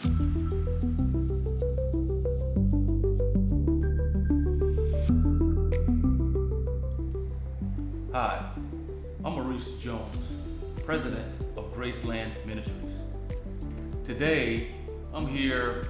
Hi, I'm Maurice Jones, president of Graceland Ministries. Today, I'm here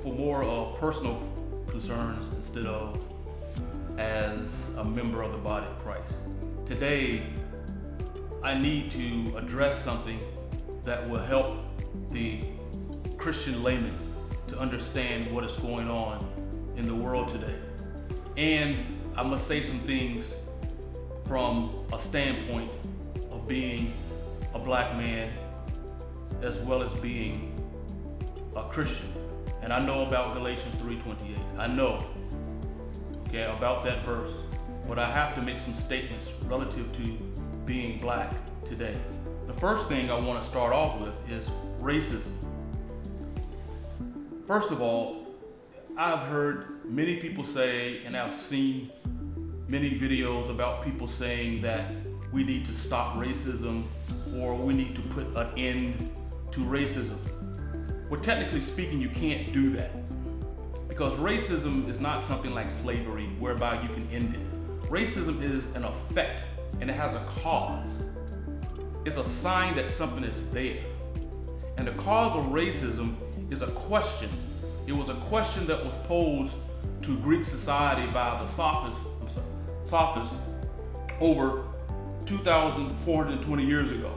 for more of personal concerns instead of as a member of the body of Christ. Today, I need to address something that will help the Christian layman to understand what is going on in the world today. And I must say some things from a standpoint of being a black man as well as being a Christian. And I know about Galatians 3:28. I know, about that verse, but I have to make some statements relative to being black today. The first thing I want to start off with is racism. First of all, I've heard many people say, and I've seen many videos about people saying that we need to stop racism or we need to put an end to racism. Well, technically speaking, you can't do that because racism is not something like slavery whereby you can end it. Racism is an effect and it has a cause. It's a sign that something is there. And the cause of racism is a question. It was a question that was posed to Greek society by the Sophists over 2,420 years ago.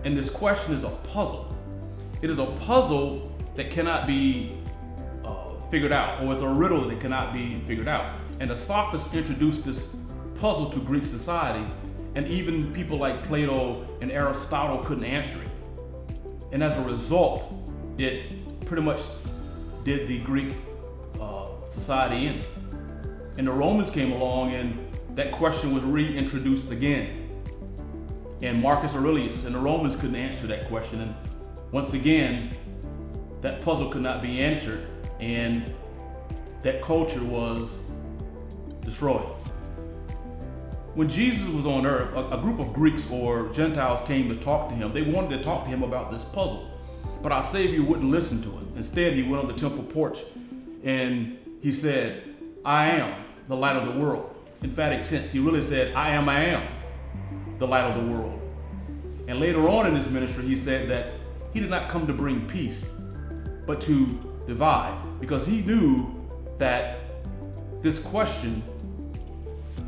And this question is a puzzle. It is a puzzle that cannot be figured out, or it's a riddle that cannot be figured out. And the Sophists introduced this puzzle to Greek society, and even people like Plato and Aristotle couldn't answer it. And as a result, it pretty much did the Greek society in. And the Romans came along and that question was reintroduced again. And Marcus Aurelius and the Romans couldn't answer that question. And once again, that puzzle could not be answered and that culture was destroyed. When Jesus was on earth, a group of Greeks or Gentiles came to talk to him. They wanted to talk to him about this puzzle, but our Savior wouldn't listen to him. Instead, he went on the temple porch and he said, "I am the light of the world." Emphatic tense. He really said, I am the light of the world. And later on in his ministry, he said that he did not come to bring peace, but to divide, because he knew that this question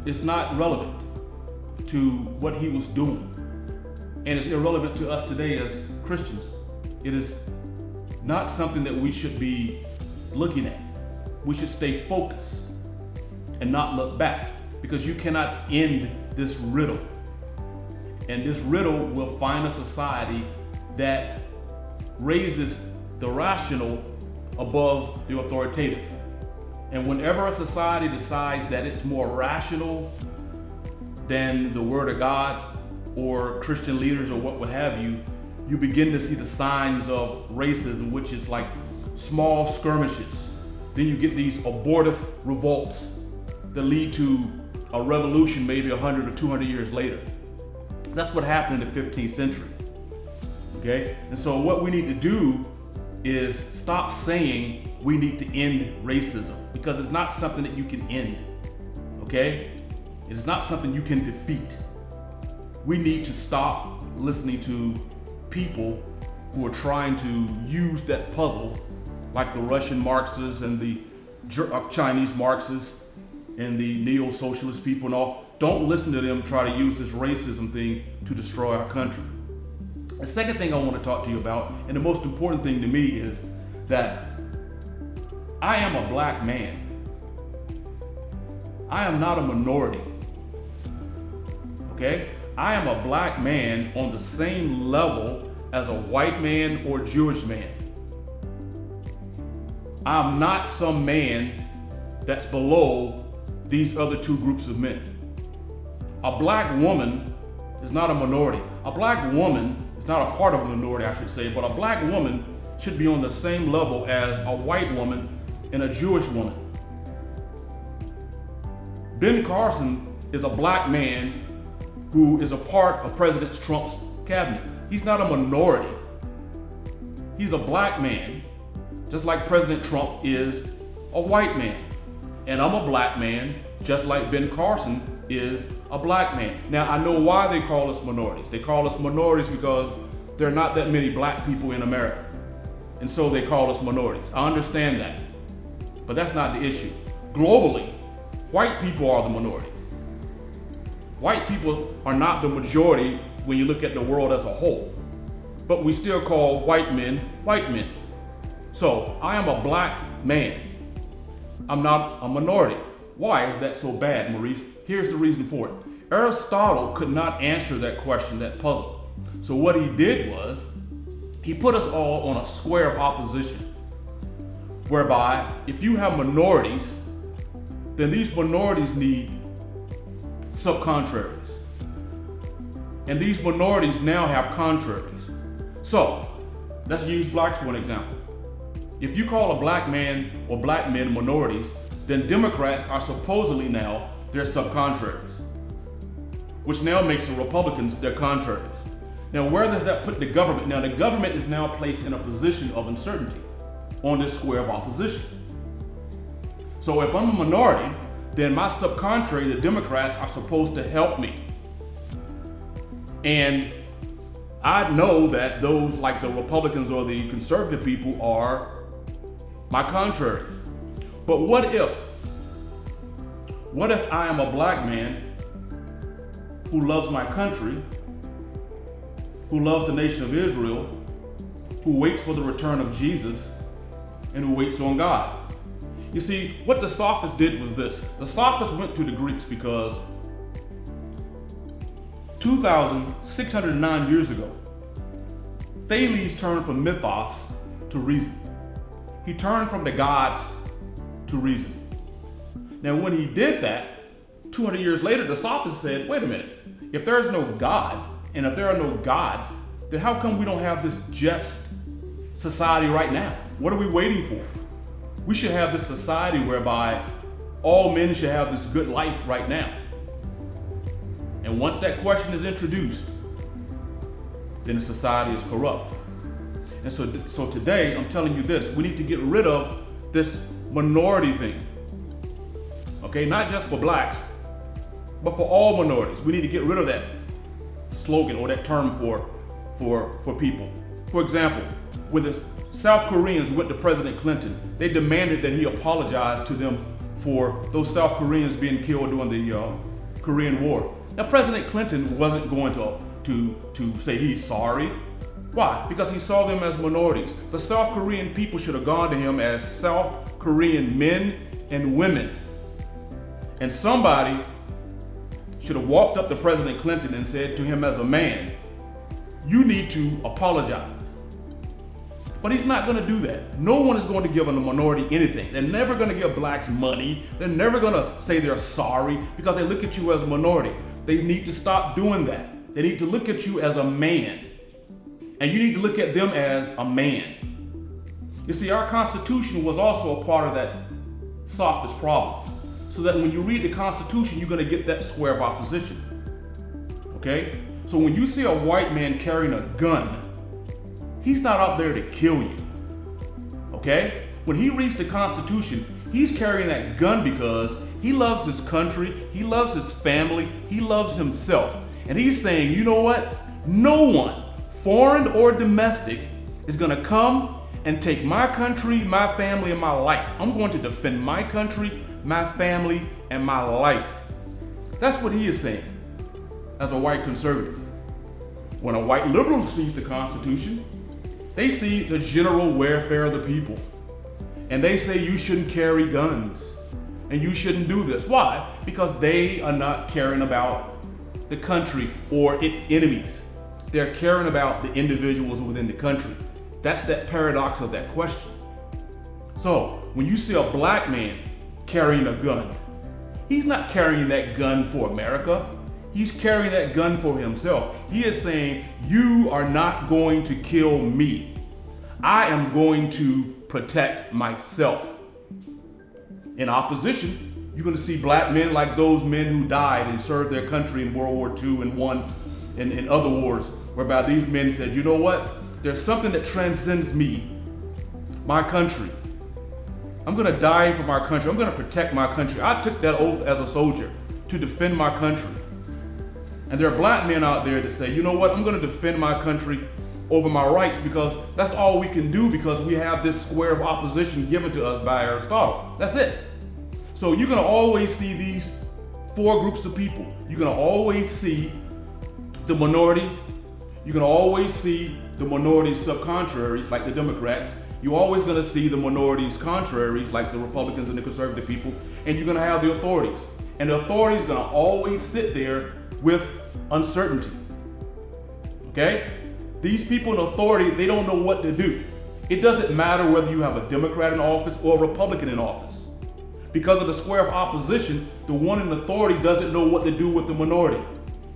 is not relevant to what he was doing. And it's irrelevant to us today as Christians. It is not something that we should be looking at. We should stay focused and not look back, because you cannot end this riddle. And this riddle will find a society that raises the rational above the authoritative. And whenever a society decides that it's more rational than the Word of God or Christian leaders or what have you, you begin to see the signs of racism, which is like small skirmishes. Then you get these abortive revolts that lead to a revolution maybe 100 or 200 years later. That's what happened in the 15th century. Okay? And so what we need to do is stop saying we need to end racism, because it's not something that you can end. Okay? It is not something you can defeat. We need to stop listening to people who are trying to use that puzzle, like the Russian Marxists and the Chinese Marxists and the neo-socialist people and all. Don't listen to them try to use this racism thing to destroy our country. The second thing I want to talk to you about, and the most important thing to me, is that I am a black man. I am not a minority. Okay? I am a black man on the same level as a white man or Jewish man. I'm not some man that's below these other two groups of men. A black woman is not a minority. A black woman is not a part of a minority, I should say, but a black woman should be on the same level as a white woman and a Jewish woman. Ben Carson is a black man who is a part of President Trump's cabinet. He's not a minority. He's a black man, just like President Trump is a white man. And I'm a black man, just like Ben Carson is a black man. Now, I know why they call us minorities. They call us minorities because there are not that many black people in America. And so they call us minorities. I understand that. But that's not the issue. Globally, white people are the minority. White people are not the majority when you look at the world as a whole. But we still call white men white men. So I am a black man. I'm not a minority. Why is that so bad, Maurice? Here's the reason for it. Aristotle could not answer that question, that puzzle. So what he did was, he put us all on a square of opposition, whereby if you have minorities, then these minorities need subcontraries. And these minorities now have contraries. So let's use blacks for an example. If you call a black man or black men minorities, then Democrats are supposedly now their subcontraries, which now makes the Republicans their contraries. Now, where does that put the government? Now, the government is now placed in a position of uncertainty on this square of opposition. So if I'm a minority, then my subcontrary, the Democrats, are supposed to help me. And I know that those like the Republicans or the conservative people are my contraries. But what if I am a black man who loves my country, who loves the nation of Israel, who waits for the return of Jesus, and who waits on God? You see, what the Sophists did was this. The Sophists went to the Greeks because 2,609 years ago, Thales turned from mythos to reason. He turned from the gods to reason. Now, when he did that, 200 years later, the Sophists said, wait a minute, if there is no God, and if there are no gods, then how come we don't have this just society right now? What are we waiting for? We should have this society whereby all men should have this good life right now. And once that question is introduced, then the society is corrupt. And so today, I'm telling you this, we need to get rid of this minority thing. Okay, not just for blacks, but for all minorities. We need to get rid of that slogan or that term for people. For example, when the South Koreans went to President Clinton, they demanded that he apologize to them for those South Koreans being killed during the Korean War. Now, President Clinton wasn't going to say he's sorry. Why? Because he saw them as minorities. The South Korean people should have gone to him as South Korean men and women. And somebody should have walked up to President Clinton and said to him as a man, you need to apologize. But he's not going to do that. No one is going to give a minority anything. They're never going to give blacks money. They're never going to say they're sorry because they look at you as a minority. They need to stop doing that. They need to look at you as a man. And you need to look at them as a man. You see, our Constitution was also a part of that sophist problem. So that when you read the Constitution, you're going to get that square of opposition. Okay? So when you see a white man carrying a gun, he's not out there to kill you. Okay? When he reads the Constitution, he's carrying that gun because he loves his country, he loves his family, he loves himself. And he's saying, you know what? No one, foreign or domestic, is going to come and take my country, my family, and my life. I'm going to defend my country, my family, and my life. That's what he is saying as a white conservative. When a white liberal sees the Constitution, they see the general welfare of the people. And they say you shouldn't carry guns and you shouldn't do this. Why? Because they are not caring about the country or its enemies. They're caring about the individuals within the country. That's that paradox of that question. So when you see a black man carrying a gun, he's not carrying that gun for America. He's carrying that gun for himself. He is saying, you are not going to kill me. I am going to protect myself. In opposition, you're going to see black men like those men who died and served their country in World War II and won in other wars, whereby these men said, you know what? there's something that transcends me, my country. I'm gonna die for my country. I'm gonna protect my country. I took that oath as a soldier to defend my country. And there are black men out there that say, you know what, I'm gonna defend my country over my rights because that's all we can do because we have this square of opposition given to us by Aristotle. That's it. So you're gonna always see these four groups of people. You're gonna always see the minority. You're gonna always see the minority sub-contraries like the Democrats. You're always gonna see the minorities contraries like the Republicans and the conservative people. And you're gonna have the authorities. And the authorities are gonna always sit there with uncertainty. Okay? These people in authority, they don't know what to do. It doesn't matter whether you have a Democrat in office or a Republican in office. Because of the square of opposition, the one in authority doesn't know what to do with the minority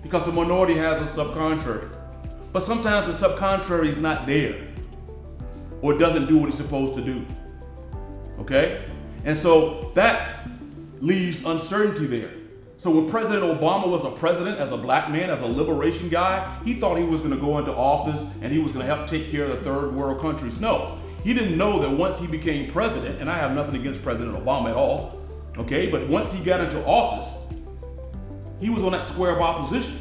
because the minority has a sub-contrary. But sometimes the sub-contrary is not there or doesn't do what it's supposed to do. Okay? And so that leaves uncertainty there. So when President Obama was a president, as a black man, as a liberation guy, he thought he was going to go into office and he was going to help take care of the third world countries. No, he didn't know that once he became president, and I have nothing against President Obama at all, okay, but once he got into office, he was on that square of opposition.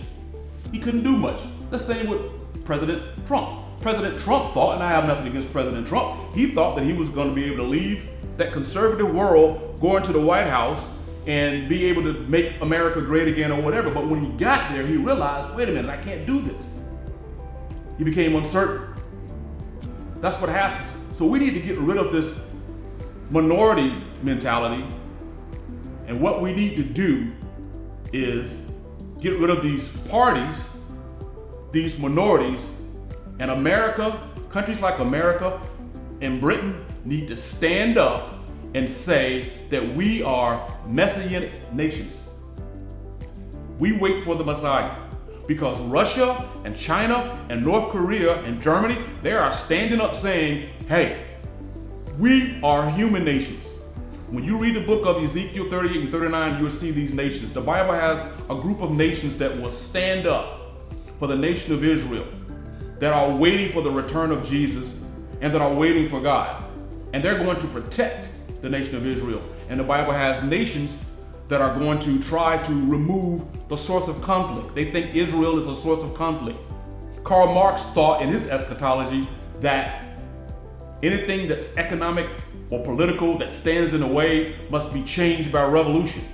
He couldn't do much. The same with President Trump. President Trump thought, and I have nothing against President Trump, he thought that he was going to be able to leave that conservative world, go into the White House, and be able to make America great again or whatever. But when he got there, he realized, wait a minute, I can't do this. He became uncertain. That's what happens. So we need to get rid of this minority mentality. And what we need to do is get rid of these parties, these minorities, and America, countries like America and Britain need to stand up and say that we are Messianic nations. We wait for the Messiah because Russia and China and North Korea and Germany, they are standing up saying, hey, we are human nations. When you read the book of Ezekiel 38 and 39, you will see these nations. The Bible has a group of nations that will stand up for the nation of Israel, that are waiting for the return of Jesus and that are waiting for God. And they're going to protect the nation of Israel. And the Bible has nations that are going to try to remove the source of conflict. They think Israel is a source of conflict. Karl Marx thought in his eschatology that anything that's economic or political that stands in the way must be changed by revolution,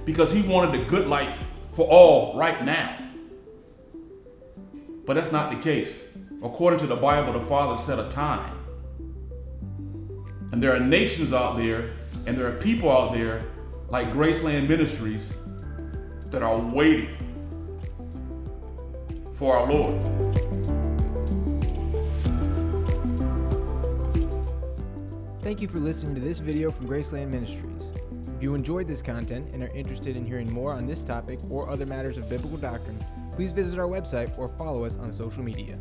because he wanted a good life for all right now. But that's not the case. According to the Bible, the Father set a time. And there are nations out there, and there are people out there like Graceland Ministries that are waiting for our Lord. Thank you for listening to this video from Graceland Ministries. If you enjoyed this content and are interested in hearing more on this topic or other matters of biblical doctrine, please visit our website or follow us on social media.